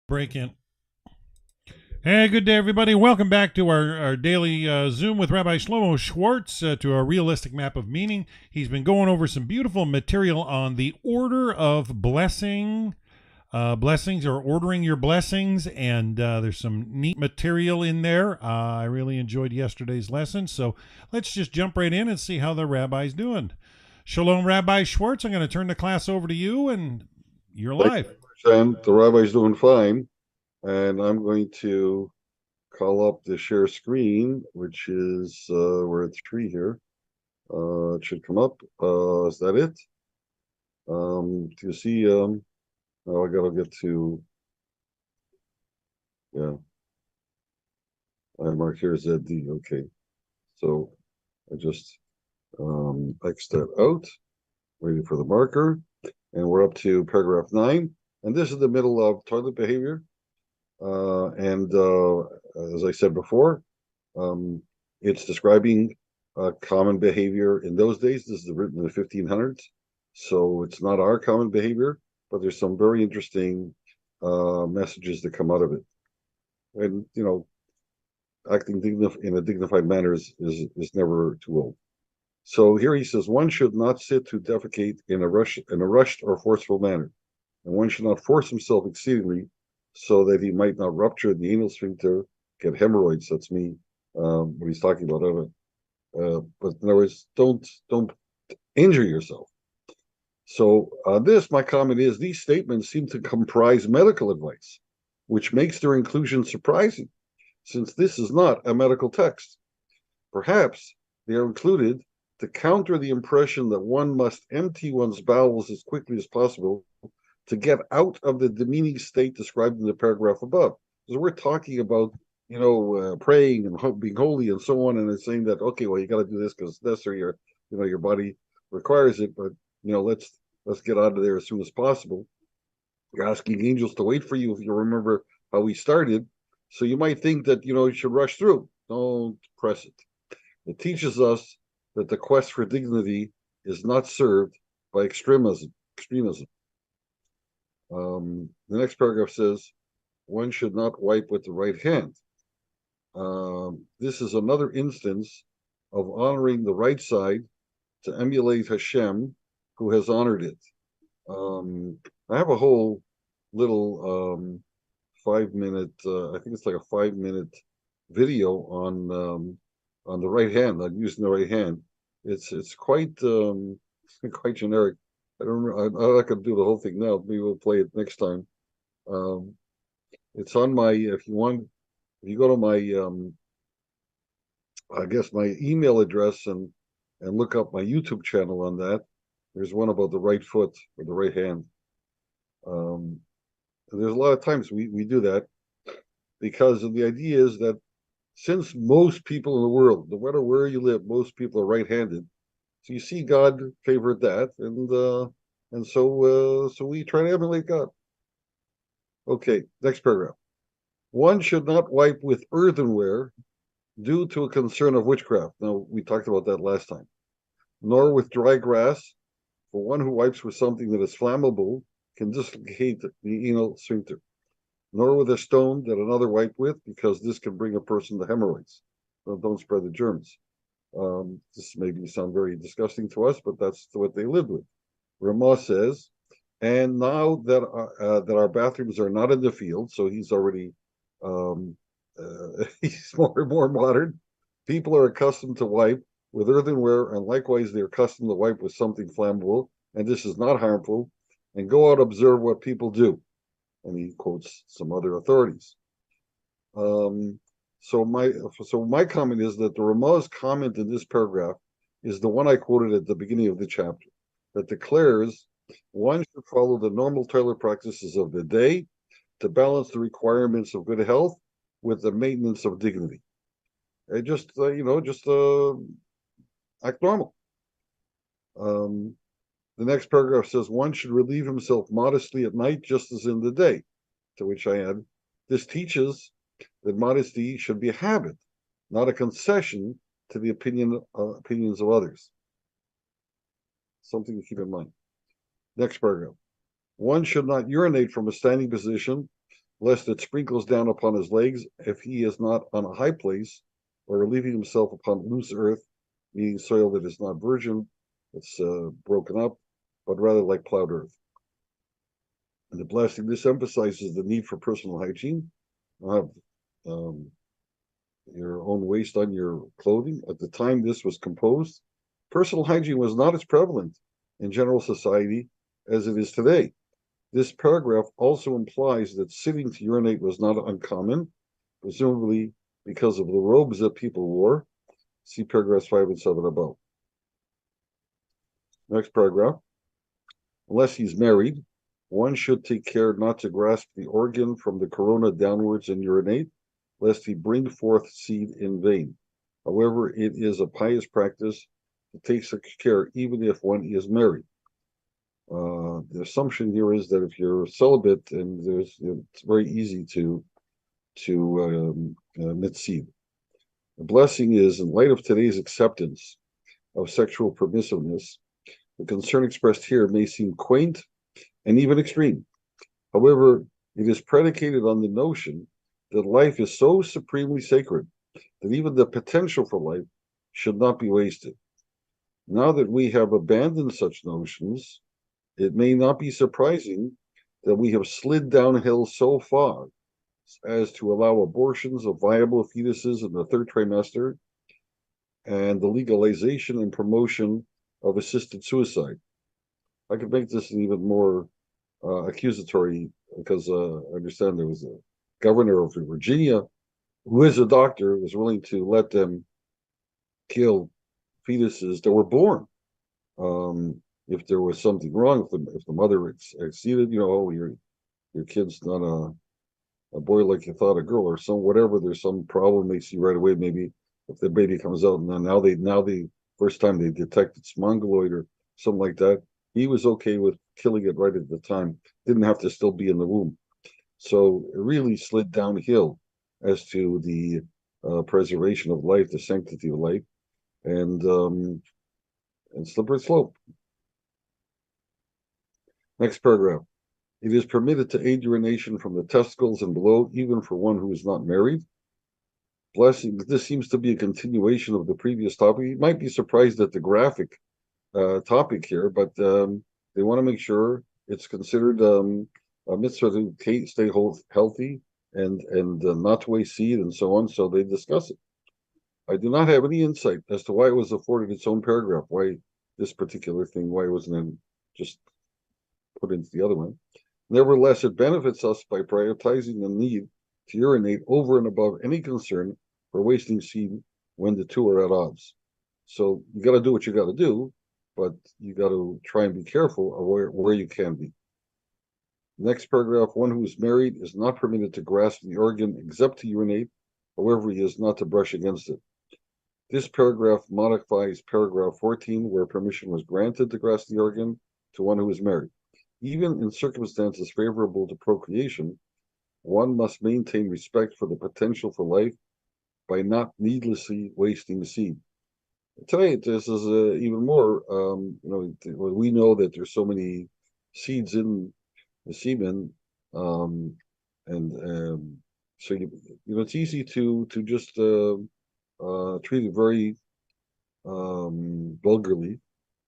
Break in. Hey, good day, everybody. Welcome back to our daily Zoom with Rabbi Shlomo Schwartz to a realistic map of meaning. He's been going over some beautiful material on the order of blessings or ordering your blessings, and there's some neat material in there. I really enjoyed yesterday's lesson, so let's just jump right in and see how the rabbi's doing. Shalom, Rabbi Schwartz. I'm going to turn the class over to you, and you're Thank live. you, Sam. The rabbi's doing fine, and I'm going to call up the share screen, which is we're at 3 here. It should come up. Is that it? Do you see? Oh, I gotta get to. Yeah, I marked here ZD. Okay, so I just X that out, waiting for the marker, and we're up to paragraph 9, and this is the middle of toilet behavior. And as I said before, Um, it's describing common behavior in those days. This is written in the 1500s, so it's not our common behavior, but there's some very interesting messages that come out of it. And acting in a dignified manner is never too old. So here he says one should not sit to defecate in a rushed or forceful manner, and one should not force himself exceedingly, so that he might not rupture the anal sphincter, get hemorrhoids. That's me. What he's talking about. But in other words, don't injure yourself. So my comment is these statements seem to comprise medical advice, which makes their inclusion surprising, since this is not a medical text. Perhaps they are included to counter the impression that one must empty one's bowels as quickly as possible to get out of the demeaning state described in the paragraph above. Because we're talking about, praying and being holy and so on, and it's saying that okay, well, you got to do this because this or your body requires it, but let's get out of there as soon as possible. You're asking angels to wait for you if you remember how we started, so you might think that you should rush through. Don't press it. It teaches us that the quest for dignity is not served by extremism. The next paragraph says, one should not wipe with the right hand. This is another instance of honoring the right side to emulate Hashem, who has honored it. I have a whole little 5 minute, I think it's like a 5 minute video on the right hand, on using the right hand. It's quite quite generic. I'm not going to do the whole thing now. Maybe we'll play it next time. Um, it's on my, if you go to my, I guess my email address and look up my YouTube channel on that. There's one about the right foot or the right hand. There's a lot of times we do that because the idea is that since most people in the world, no matter where you live, most people are right-handed. So you see God favored that, and so we try to emulate God. Okay, next paragraph. One should not wipe with earthenware due to a concern of witchcraft. Now, we talked about that last time. Nor with dry grass, for one who wipes with something that is flammable can dislocate the anal sphincter. Nor with a stone that another wiped with, because this can bring a person to hemorrhoids. So don't spread the germs. This may sound very disgusting to us, but that's what they lived with. Ramah says, and now that our bathrooms are not in the field, so he's already he's more modern. People are accustomed to wipe with earthenware, and likewise they're accustomed to wipe with something flammable, and this is not harmful. And go out observe what people do. And he quotes some other authorities. So my comment is that the Ramah's comment in this paragraph is the one I quoted at the beginning of the chapter, that declares one should follow the normal toilet practices of the day to balance the requirements of good health with the maintenance of dignity. And just act normal. The next paragraph says one should relieve himself modestly at night, just as in the day. To which I add, this teaches that modesty should be a habit, not a concession to the opinions of others. Something to keep in mind. Next paragraph. One should not urinate from a standing position, lest it sprinkles down upon his legs if he is not on a high place, or relieving himself upon loose earth, meaning soil that is not virgin, it's broken up, but rather like plowed earth. And the blessing, this emphasizes the need for personal hygiene. Have your own waste on your clothing. At the time this was composed, personal hygiene was not as prevalent in general society as it is today. This paragraph also implies that sitting to urinate was not uncommon, presumably because of the robes that people wore. See paragraphs 5 and 7 above. Next paragraph. Unless he's married, one should take care not to grasp the organ from the corona downwards and urinate, lest he bring forth seed in vain. However, it is a pious practice to take such care even if one is married. The assumption here is that if you're celibate, and it's very easy to emit seed. The blessing is, in light of today's acceptance of sexual permissiveness, the concern expressed here may seem quaint and even extreme. However, it is predicated on the notion that life is so supremely sacred that even the potential for life should not be wasted. Now that we have abandoned such notions, it may not be surprising that we have slid downhill so far as to allow abortions of viable fetuses in the third trimester and the legalization and promotion of assisted suicide. I could make this even more accusatory because I understand there was a governor of Virginia who is a doctor, was willing to let them kill fetuses that were born. If there was something wrong, if the mother exceeded, oh, your kid's not a boy like you thought, a girl, or some whatever. There's some problem they see right away. Maybe if the baby comes out and then now they first time they detect it's mongoloid or something like that, he was okay with killing it right at the time. Didn't have to still be in the womb. So it really slid downhill as to the preservation of life, the sanctity of life, and slippery slope. Next paragraph. It is permitted to aid urination from the testicles and below, even for one who is not married. Blessing. This seems to be a continuation of the previous topic. You might be surprised at the graphic topic here, but they want to make sure it's considered a mitzvah to stay healthy and not to waste seed and so on. So they discuss it. I do not have any insight as to why it was afforded its own paragraph. Why this particular thing? Why it wasn't just put into the other one? Nevertheless, it benefits us by prioritizing the need to urinate over and above any concern for wasting seed when the two are at odds. So you got to do what you got to do, but you got to try and be careful of where you can be. Next paragraph, one who is married is not permitted to grasp the organ except to urinate. However, he is not to brush against it. This paragraph modifies paragraph 14, where permission was granted to grasp the organ to one who is married. Even in circumstances favorable to procreation, one must maintain respect for the potential for life by not needlessly wasting seed. Today, this is even more. We know that there's so many seeds in the semen, and so it's easy to just treat it very vulgarly.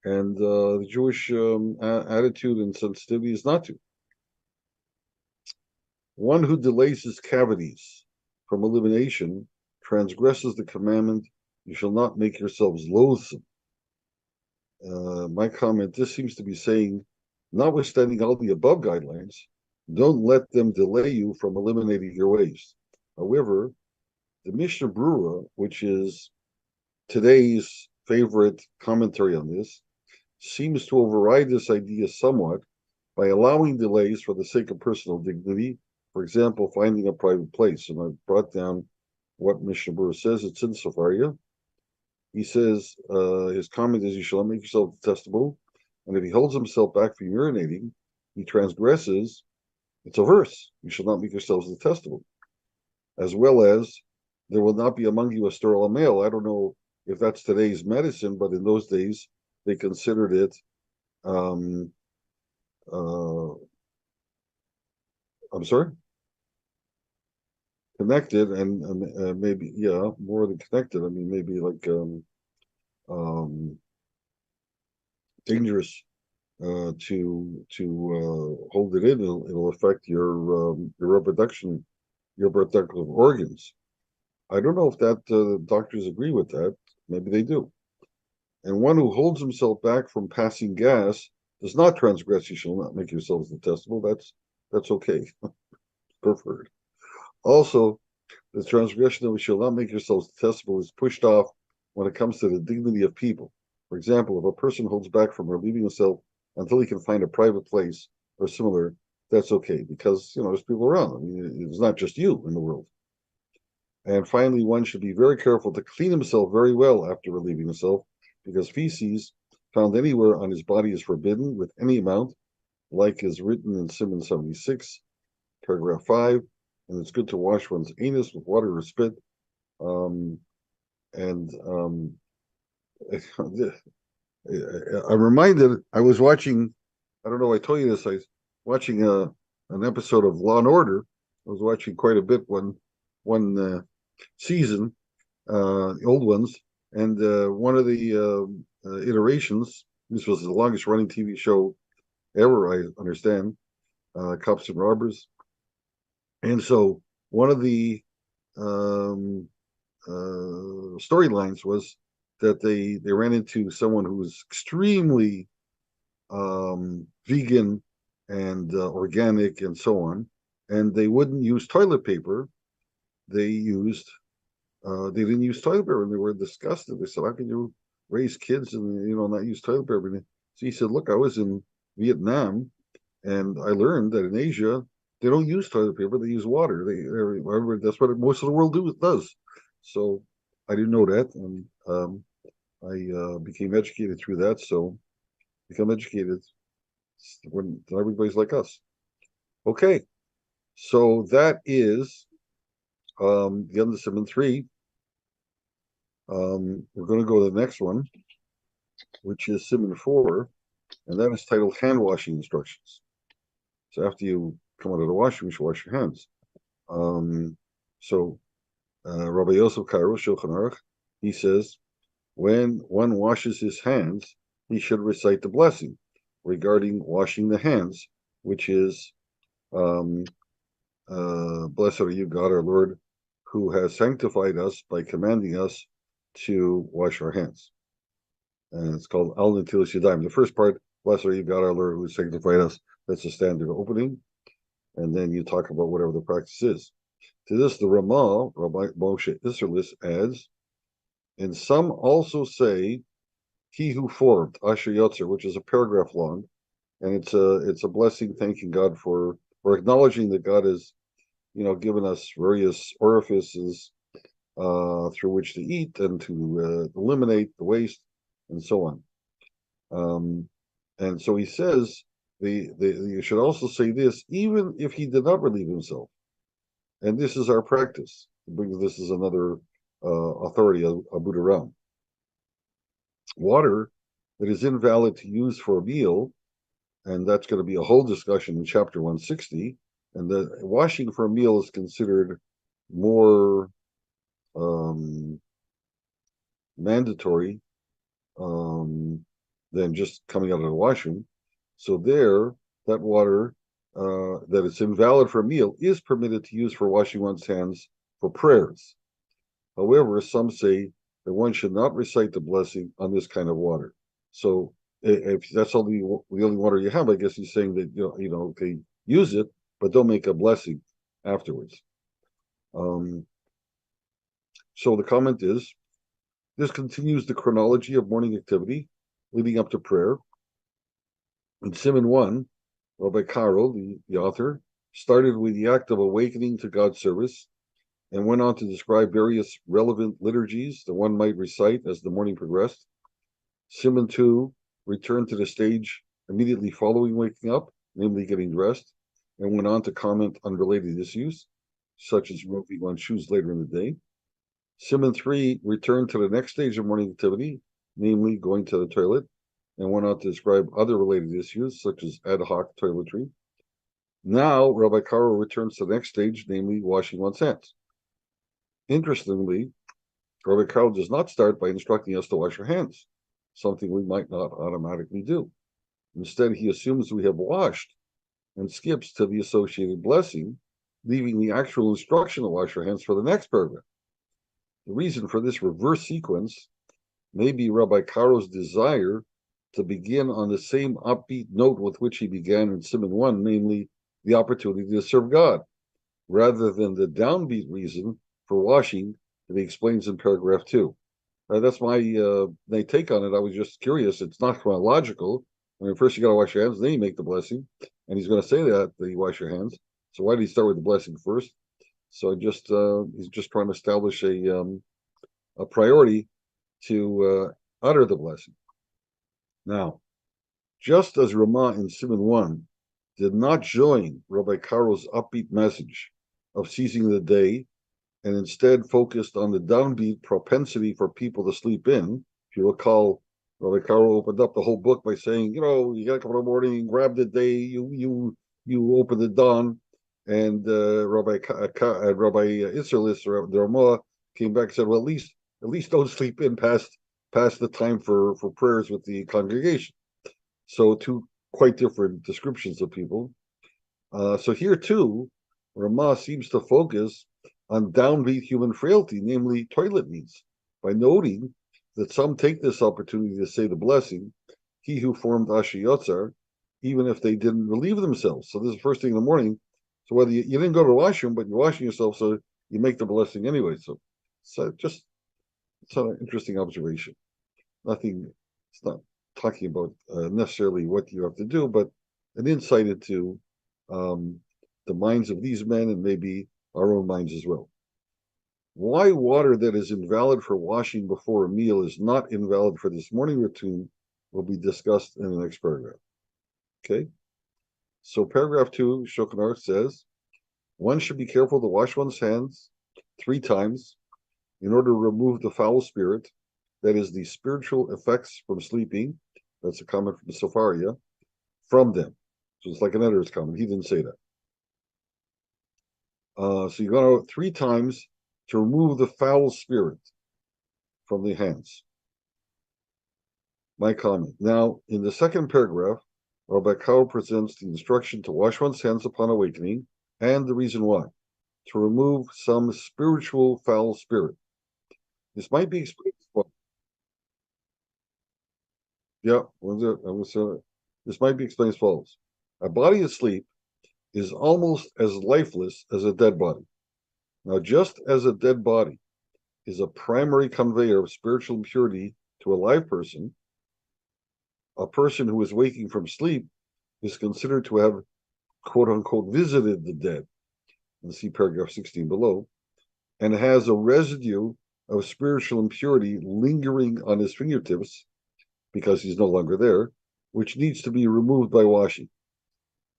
And the Jewish attitude and sensitivity is not to. One who delays his cavities from elimination transgresses the commandment, you shall not make yourselves loathsome. My comment, this seems to be saying, notwithstanding all the above guidelines, don't let them delay you from eliminating your waste. However, the Mishnah Brura, which is today's favorite commentary on this, seems to override this idea somewhat by allowing delays for the sake of personal dignity. For example, finding a private place. And I've brought down what Mishnah Brura says. It's in Sefaria. He says, his comment is, you shall not make yourself detestable. And if he holds himself back from urinating, he transgresses. It's a verse. You shall not make yourselves detestable. As well as, there will not be among you a sterile male. I don't know if that's today's medicine, but in those days, they considered it I'm sorry? connected and maybe more than connected. I mean, maybe like dangerous to hold it in. It'll affect your reproductive organs. I don't know if that doctors agree with that. Maybe they do. And one who holds himself back from passing gas does not transgress. You shall not make yourselves detestable. That's okay, preferred. Also, the transgression of we shall not make yourselves detestable is pushed off when it comes to the dignity of people. For example, if a person holds back from relieving himself until he can find a private place or similar, that's okay because there's people around. I mean, it's not just you in the world. And finally, one should be very careful to clean himself very well after relieving himself, because feces found anywhere on his body is forbidden with any amount, like is written in Simon 76, paragraph 5, and it's good to wash one's anus with water or spit. And I'm reminded, I was watching, I don't know, I told you this, I was watching an episode of Law and Order. I was watching quite a bit one season, the old ones, and one of the iterations, this was the longest running TV show ever, I understand, Cops and Robbers. And so one of the storylines was that they ran into someone who was extremely vegan and organic and so on, and they wouldn't use toilet paper. They didn't use toilet paper, and they were disgusted. They said, "How can you raise kids and not use toilet paper?" So he said, "Look, I was in Vietnam, and I learned that in Asia they don't use toilet paper; they use water. That's what most of the world does." So I didn't know that, and I became educated through that. So become educated when everybody's like us. Okay, so that is the end of Simon 3. We're going to go to the next one, which is Simon 4, and that is titled Hand Washing Instructions. So after you come out of the washroom, you should wash your hands. So Rabbi Yosef Karo, Shulchan Aruch, he says, when one washes his hands, he should recite the blessing regarding washing the hands, which is, blessed are you, God, our Lord, who has sanctified us by commanding us to wash our hands. And it's called Al Natilas Yadayim. The first part, blessed are you, God, our Lord, who has sanctified us. That's the standard opening. And then you talk about whatever the practice is. To this, the Ramah, Rabbi Moshe Isserlis, adds, and some also say, he who formed, Asher Yotzer, which is a paragraph long, and it's a blessing, thanking God for, or acknowledging that God has, given us various orifices through which to eat and to eliminate the waste and so on. And so he says, you should also say this, even if he did not relieve himself. And this is our practice. This is another authority, Abu Dharam. Water that is invalid to use for a meal, and that's going to be a whole discussion in chapter 160, and the washing for a meal is considered more mandatory than just coming out of the washroom. So that water that is invalid for a meal is permitted to use for washing one's hands for prayers. However, some say that one should not recite the blessing on this kind of water. So if that's the only water you have, I guess he's saying that okay, use it, but don't make a blessing afterwards. So the comment is, this continues the chronology of morning activity leading up to prayer. In Simon 1, Rabbi Karo, the author, started with the act of awakening to God's service and went on to describe various relevant liturgies that one might recite as the morning progressed. Simon 2 returned to the stage immediately following waking up, namely getting dressed, and went on to comment on related issues, such as removing one's shoes later in the day. Simon 3 returned to the next stage of morning activity, namely going to the toilet, and went on to describe other related issues, such as ad hoc toiletry. Now, Rabbi Karo returns to the next stage, namely washing one's hands. Interestingly, Rabbi Carl does not start by instructing us to wash our hands, something we might not automatically do. Instead, he assumes we have washed and skips to the associated blessing, leaving the actual instruction to wash our hands for the next paragraph. The reason for this reverse sequence may be Rabbi Caro's desire to begin on the same upbeat note with which he began in Siman 1, namely the opportunity to serve God, rather than the downbeat reason for washing that he explains in paragraph 2. That's my take on it. I was just curious. It's not chronological. I mean, first you got to wash your hands, then you make the blessing, and he's going to say that you wash your hands. So why did he start with the blessing first? So he's just trying to establish a priority to utter the blessing. Now, just as Ramah in Siman 1 did not join Rabbi Caro's upbeat message of seizing the day and instead focused on the downbeat propensity for people to sleep in. If you recall, Rabbi Caro opened up the whole book by saying, you got to come in the morning, grab the day, you open the dawn, and Rabbi Isserlis or the Ramah came back and said, well, at least don't sleep in past the time for prayers with the congregation. So two quite different descriptions of people. So here too, Ramah seems to focus on downbeat human frailty, namely toilet needs, by noting that some take this opportunity to say the blessing, he who formed Asher Yotzar, even if they didn't relieve themselves. So this is the first thing in the morning. So whether you didn't go to the washroom, but you're washing yourself, so you make the blessing anyway. So it's an interesting observation. It's not talking about necessarily what you have to do, but an insight into the minds of these men and maybe our own minds as well. Why water that is invalid for washing before a meal is not invalid for this morning routine will be discussed in the next paragraph. Okay? So paragraph 2, Shulchan Aruch says, one should be careful to wash one's hands 3 times in order to remove the foul spirit, that is the spiritual effects from sleeping, that's a comment from Safaria, from them. So it's like an editor's comment. He didn't say that. So you're going to 3 times to remove the foul spirit from the hands. My comment. Now, in the second paragraph, Rabbi Kau presents the instruction to wash one's hands upon awakening and the reason why, to remove some spiritual foul spirit. This might be explained. This might be explained as follows. A body asleep is almost as lifeless as a dead body. Now, just as a dead body is a primary conveyor of spiritual impurity to a live person, a person who is waking from sleep is considered to have, quote unquote, visited the dead. And see paragraph 16 below, and has a residue of spiritual impurity lingering on his fingertips because he's no longer there, which needs to be removed by washing.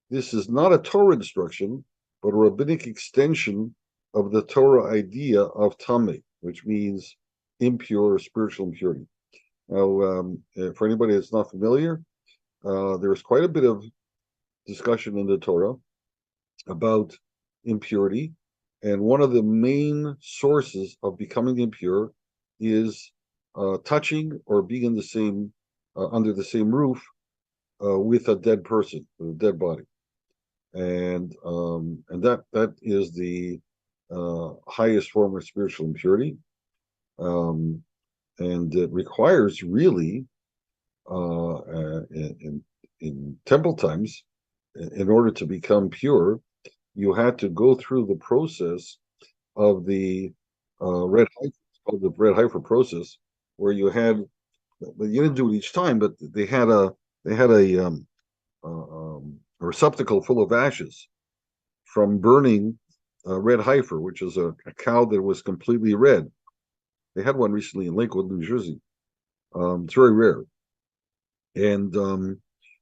This is not a Torah instruction, but a rabbinic extension of the Torah idea of tameh, which means impure spiritual impurity. Now, for anybody that's not familiar, there's quite a bit of discussion in the Torah about impurity, and one of the main sources of becoming impure is touching or being in the same under the same roof with a dead person, with a dead body, and that is the highest form of spiritual impurity, and it requires really in temple times, in order to become pure, you had to go through the process of the red heifer, called the red heifer process, where you had, but you didn't do it each time, but they had a receptacle full of ashes from burning red heifer, which is a cow that was completely red. They had one recently in Lakewood, New Jersey. It's very rare, and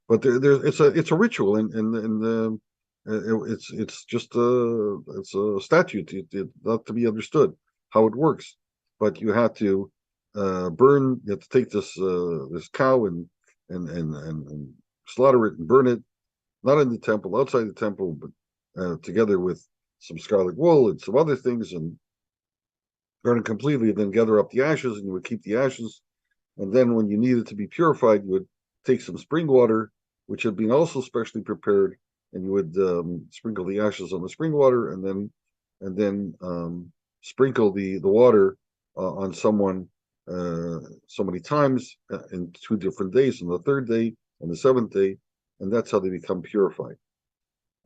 but it's a ritual, and it's just it's a statute. It not to be understood how it works, but you have to burn. You have to take this cow and slaughter it and burn it, not in the temple, outside the temple, but together with some scarlet wool and some other things, and burn it completely, then gather up the ashes, and you would keep the ashes. And then when you needed to be purified, you would take some spring water, which had been also specially prepared, and you would sprinkle the ashes on the spring water, and then sprinkle the water on someone so many times in 2 different days, on the third day and the seventh day, and that's how they become purified.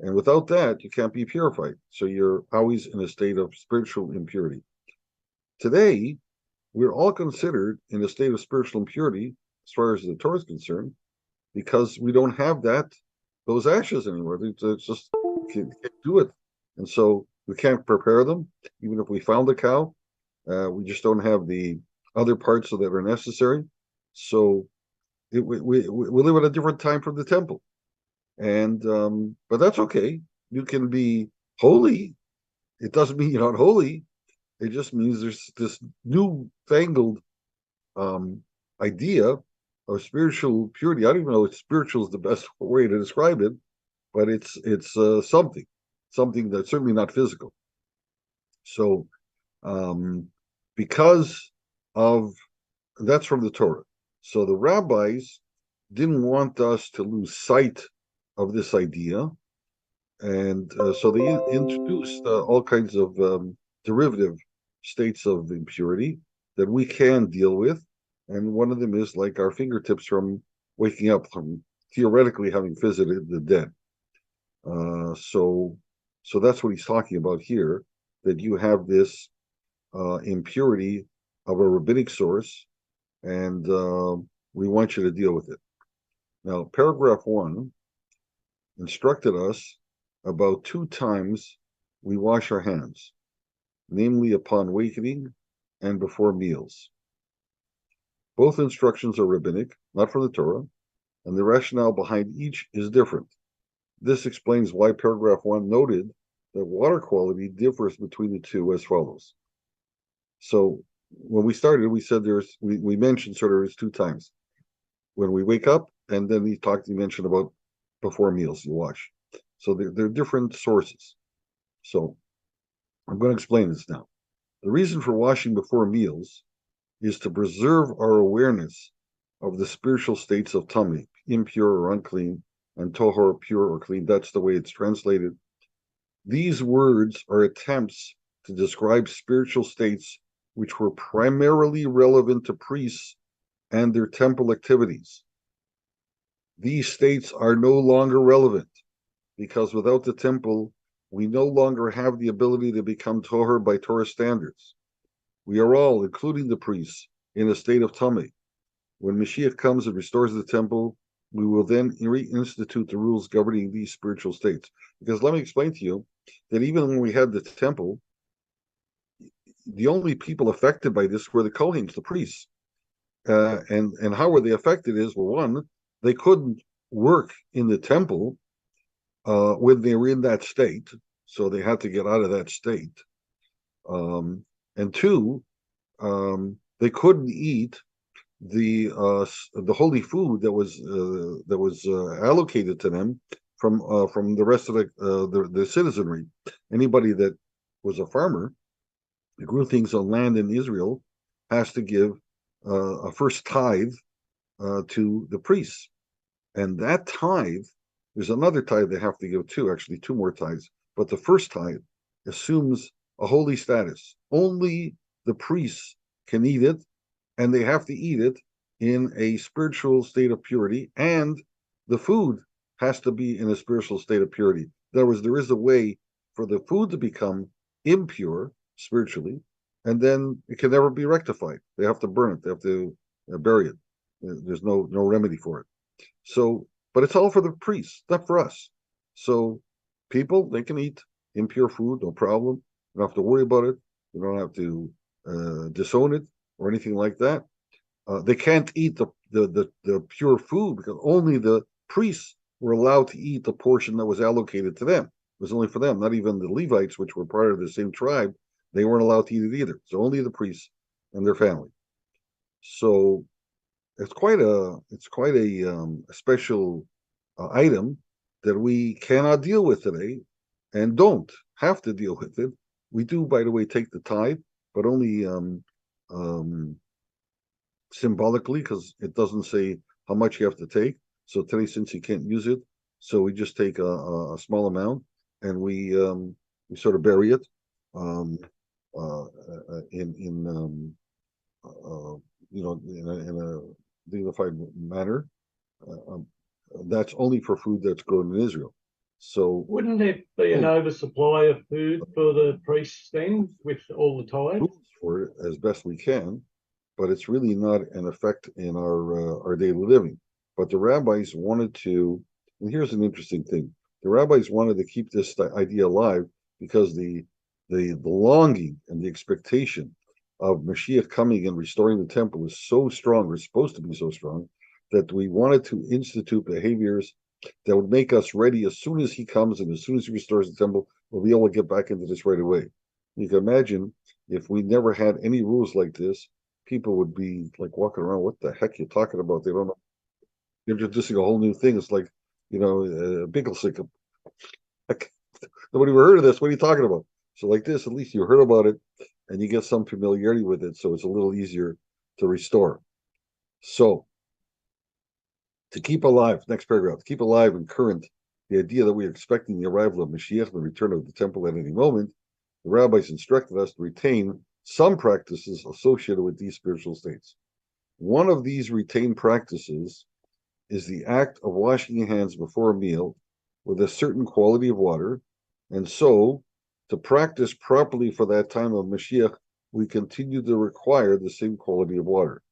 And without that, you can't be purified. So you're always in a state of spiritual impurity. Today, we're all considered in a state of spiritual impurity as far as the Torah is concerned, because we don't have those ashes anymore. It's just can't do it, and so we can't prepare them. Even if we found a cow, we just don't have the other parts that are necessary. So we live at a different time from the temple, and but that's okay. You can be holy. It doesn't mean you're not holy. It just means there's this newfangled idea of spiritual purity. I don't even know if spiritual is the best way to describe it, but it's something that's certainly not physical. So because of that's from the Torah. So the rabbis didn't want us to lose sight of this idea, and so they introduced all kinds of derivative states of impurity that we can deal with, and one of them is like our fingertips from waking up from theoretically having visited the dead. So that's what he's talking about here, that you have this impurity of a rabbinic source, and we want you to deal with it. Now, paragraph 1 instructed us about 2 times we wash our hands, namely upon awakening and before meals. Both instructions are rabbinic, not from the Torah, and the rationale behind each is different. This explains why paragraph 1 noted that water quality differs between the two as follows. So when we started, we said we mentioned sort of there's 2 times. When we wake up, and then he mentioned about before meals, you wash. So they're different sources. So I'm going to explain this now. The reason for washing before meals is to preserve our awareness of the spiritual states of tummy, impure or unclean, and tohor, pure or clean. That's the way it's translated. These words are attempts to describe spiritual states which were primarily relevant to priests and their temple activities. These states are no longer relevant because without the temple, we no longer have the ability to become tohor by Torah standards. We are all, including the priests, in a state of tummy. When Mashiach comes and restores the temple, we will then reinstitute the rules governing these spiritual states. Because let me explain to you that even when we had the temple, the only people affected by this were the Kohens, the priests. And how were they affected is, well, one, they couldn't work in the temple when they were in that state, so they had to get out of that state. And two, they couldn't eat the holy food that was allocated to them from the rest of the citizenry. Anybody that was a farmer, that grew things on land in Israel, has to give a first tithe to the priests, and that tithe, there's another tithe they have to give too, actually 2 more tithes, but the first tithe assumes a holy status. Only the priests can eat it, and they have to eat it in a spiritual state of purity, and the food has to be in a spiritual state of purity. In other words, there is a way for the food to become impure spiritually, and then it can never be rectified. They have to burn it. They have to bury it. There's no remedy for it. So, but it's all for the priests, not for us. So people, they can eat impure food, no problem. You don't have to worry about it. You don't have to disown it or anything like that. They can't eat the pure food because only the priests were allowed to eat the portion that was allocated to them. It was only for them, not even the Levites, which were part of the same tribe. They weren't allowed to eat it either. So only the priests and their family. So it's quite a special item that we cannot deal with today, and don't have to deal with it. We do, by the way, take the tithe, but only symbolically, because it doesn't say how much you have to take. So today, since you can't use it, so we just take a small amount and we sort of bury it in in a dignified manner. Uh, um, that's only for food that's grown in Israel. So wouldn't there be an oversupply of food for the priests then, with all the tithe? For it as best we can, but it's really not an effect in our daily living. But the rabbis wanted to, and here's an interesting thing: the rabbis wanted to keep this idea alive because the longing and the expectation of Mashiach coming and restoring the temple is so strong, or supposed to be so strong, that we wanted to institute behaviors that would make us ready as soon as he comes and as soon as he restores the temple, we'll be able to get back into this right away. You can imagine if we never had any rules like this, people would be like walking around, what the heck you talking about? They don't know. You're introducing a whole new thing. It's like, Binkelsick. Heck, nobody ever heard of this. What are you talking about? So like this, at least you heard about it and you get some familiarity with it. So it's a little easier to restore. So to keep alive, next paragraph, to keep alive and current the idea that we are expecting the arrival of Mashiach and the return of the temple at any moment, the rabbis instructed us to retain some practices associated with these spiritual states. One of these retained practices is the act of washing your hands before a meal with a certain quality of water, and so to practice properly for that time of Mashiach, we continue to require the same quality of water.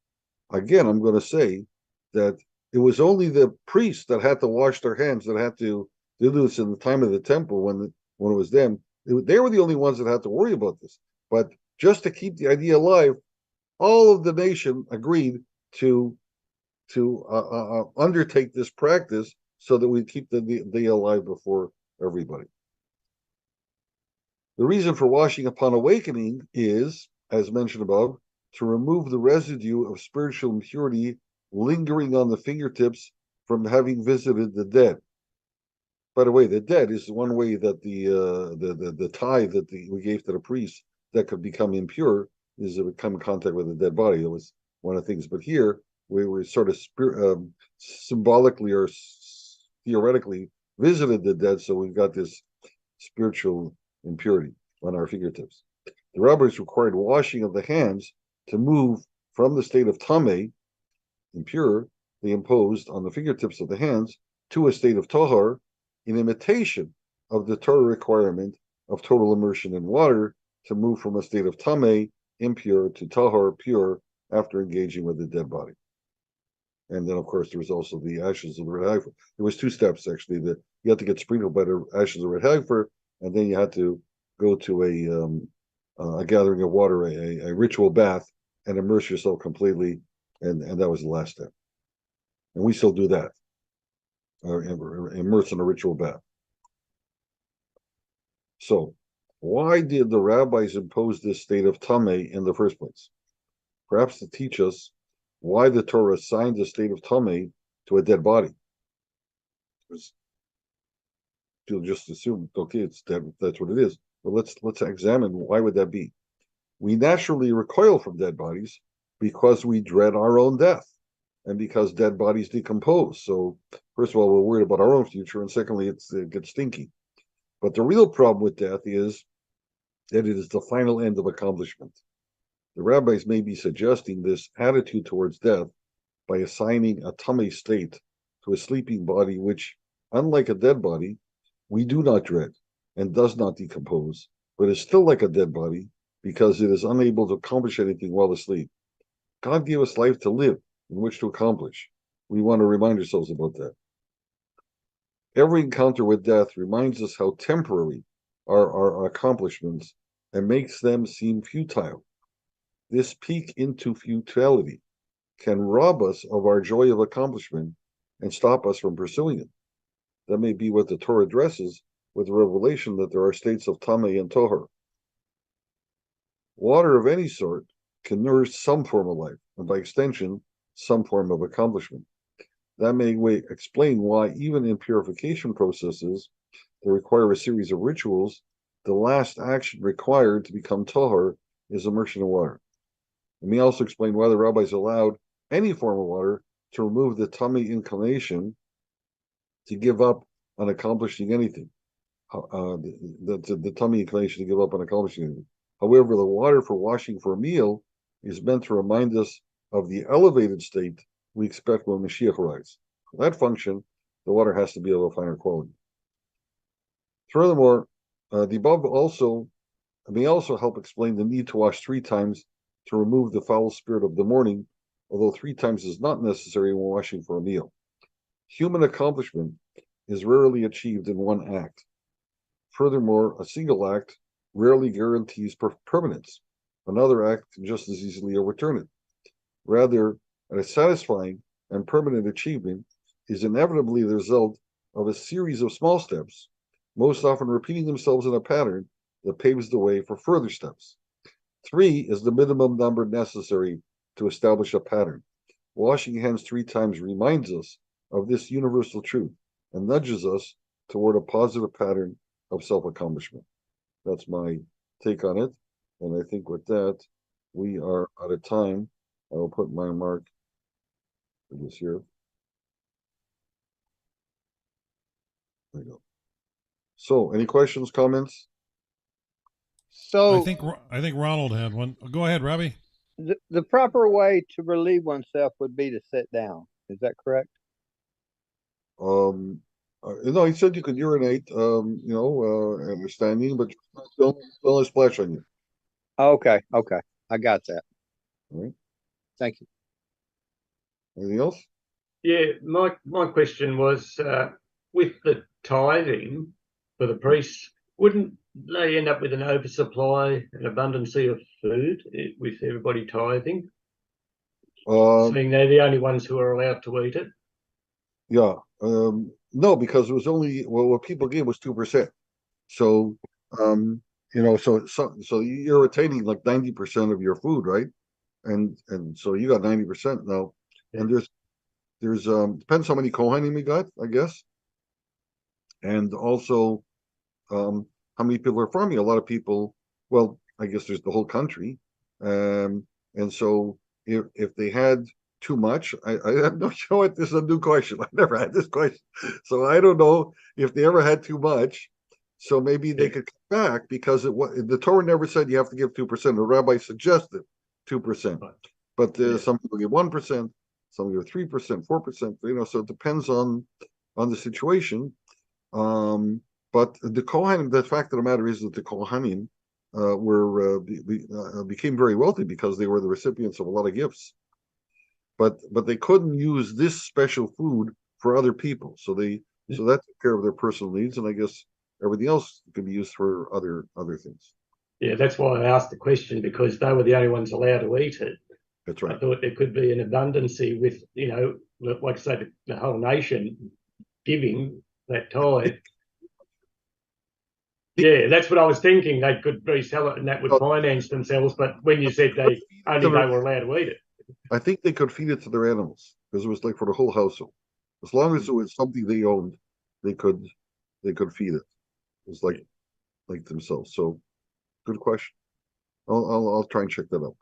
Again, I'm going to say that it was only the priests that had to wash their hands, that had to do this in the time of the temple when it was them. They were the only ones that had to worry about this. But just to keep the idea alive, all of the nation agreed to undertake this practice so that we keep the day alive before everybody. The reason for washing upon awakening is, as mentioned above, to remove the residue of spiritual impurity lingering on the fingertips from having visited the dead. By the way, the dead is one way that the tithe that we gave to the priest that could become impure is to come in contact with a dead body. That was one of the things. But here we were sort of symbolically or theoretically visited the dead, so we've got this spiritual impurity on our fingertips. The rabbis required washing of the hands to move from the state of tameh, impure, they imposed on the fingertips of the hands, to a state of tahar, in imitation of the Torah requirement of total immersion in water to move from a state of tameh, impure, to tahar, pure, after engaging with the dead body. And then, of course, there was also the ashes of the red heifer. There was two steps, actually. That you had to get sprinkled by the ashes of red heifer, and then you had to go to a gathering of water, a ritual bath, and immerse yourself completely, and that was the last step. And we still do that, immerse in a ritual bath. So, why did the rabbis impose this state of tameh in the first place? Perhaps to teach us why the Torah assigned the state of tameh to a dead body. You'll just assume, okay, it's dead, that's what it is. But let's examine why would that be. We naturally recoil from dead bodies because we dread our own death, and because dead bodies decompose. So first of all, we're worried about our own future, and secondly, it gets stinky. But the real problem with death is that it is the final end of accomplishment. The rabbis may be suggesting this attitude towards death by assigning a tameh state to a sleeping body, which, unlike a dead body, we do not dread and does not decompose, but is still like a dead body because it is unable to accomplish anything while asleep. God gave us life to live, in which to accomplish. We want to remind ourselves about that. Every encounter with death reminds us how temporary are our accomplishments and makes them seem futile. This peak into futility can rob us of our joy of accomplishment and stop us from pursuing it. That may be what the Torah addresses with the revelation that there are states of tameh and tohar. Water of any sort can nourish some form of life, and by extension, some form of accomplishment. That may explain why, even in purification processes that require a series of rituals, the last action required to become tahar is immersion in water. Let me also explain why the rabbis allowed any form of water to remove the tummy inclination to give up on accomplishing anything. The tummy inclination to give up on accomplishing anything. However, the water for washing for a meal is meant to remind us of the elevated state we expect when Mashiach arrives. For that function, the water has to be of a finer quality. Furthermore, the above may also help explain the need to wash 3 times to remove the foul spirit of the morning, although 3 times is not necessary when washing for a meal. Human accomplishment is rarely achieved in one act. Furthermore, a single act rarely guarantees permanence. Another act can just as easily overturn it. Rather, a satisfying and permanent achievement is inevitably the result of a series of small steps, most often repeating themselves in a pattern that paves the way for further steps. 3 is the minimum number necessary to establish a pattern. Washing hands 3 times reminds us of this universal truth and nudges us toward a positive pattern of self-accomplishment. That's my take on it. And I think with that, we are out of time. I will put my mark for this here. There you go. So, any questions, comments? So I think Ronald had one. Go ahead, Rabbi. the proper way to relieve oneself would be to sit down. Is that correct? No, he said you could urinate, and standing, but don't splash on you. Okay, I got that. All right. Thank you. Anything else? Yeah, my question was with the tithing for the priests, wouldn't they end up with an oversupply, an abundance of food with everybody tithing? Seeing they're the only ones who are allowed to eat it? Yeah. No, because it was only what people gave was 2%. So, so you're retaining like 90% of your food, right? And so you got 90% now. And there's depends how many Kohanim we got, I guess. And also how many people are farming. A lot of people, well, I guess there's the whole country. And so if they had too much, I have no show what this is a new question. I've never had this question. So I don't know if they ever had too much. So maybe they could come back because the Torah never said you have to give 2%. The rabbi suggested 2%. But some people give 1%, some give 3%, 4%, so it depends on the situation. But the Kohanim, the fact of the matter is that the Kohanim became very wealthy because they were the recipients of a lot of gifts. But they couldn't use this special food for other people. So that took care of their personal needs, and I guess everything else could be used for other things. Yeah, that's why I asked the question, because they were the only ones allowed to eat it. That's right. I thought there could be an abundancy with, like I say, the whole nation giving that tithe. Yeah, that's what I was thinking. They could resell it and that would finance themselves. But when you said they were allowed to eat it, I think they could feed it to their animals because it was like for the whole household. As long as it was something they owned, they could feed it. It was like themselves. So, good question. I'll try and check that out.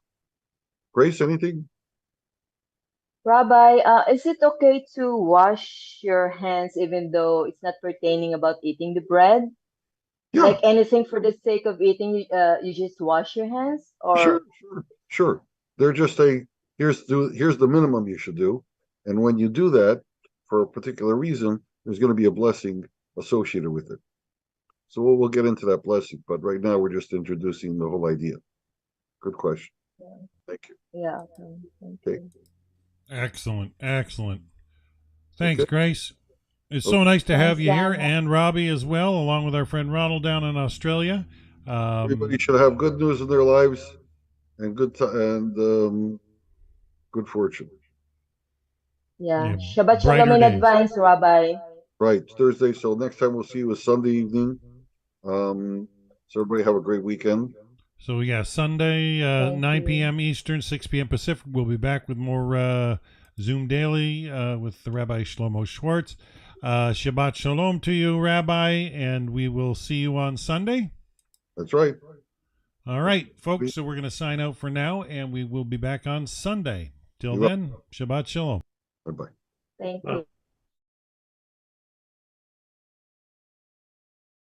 Grace, anything? Rabbi, is it okay to wash your hands even though it's not pertaining about eating the bread? Yeah. Like anything for the sake of eating, you just wash your hands, or Sure. They're just saying here's the minimum you should do, and when you do that for a particular reason, there's going to be a blessing associated with it. So we'll get into that blessing, but right now we're just introducing the whole idea. Good question. Yeah. Thank you. Yeah. Thank you. Excellent. Thanks, Okay. Grace. It's so nice to have Thanks, you here, Dad. and Robbie as well, along with our friend Ronald down in Australia. Everybody should have good news in their lives and good fortune. Yeah. Yeah, Shabbat brighter Shalom in days. advance, Rabbi. Right, it's Thursday, so next time we'll see you is Sunday evening. So everybody have a great weekend. So yeah, Sunday, Thank 9 you. p.m. Eastern, 6 p.m. Pacific. We'll be back with more Zoom Daily with the Rabbi Shlomo Schwartz. Shabbat Shalom to you, Rabbi, and we will see you on Sunday. That's right. All right, folks. So we're going to sign out for now, and we will be back on Sunday. Till You're then, Shabbat Shalom. Bye bye. Thank Well, you.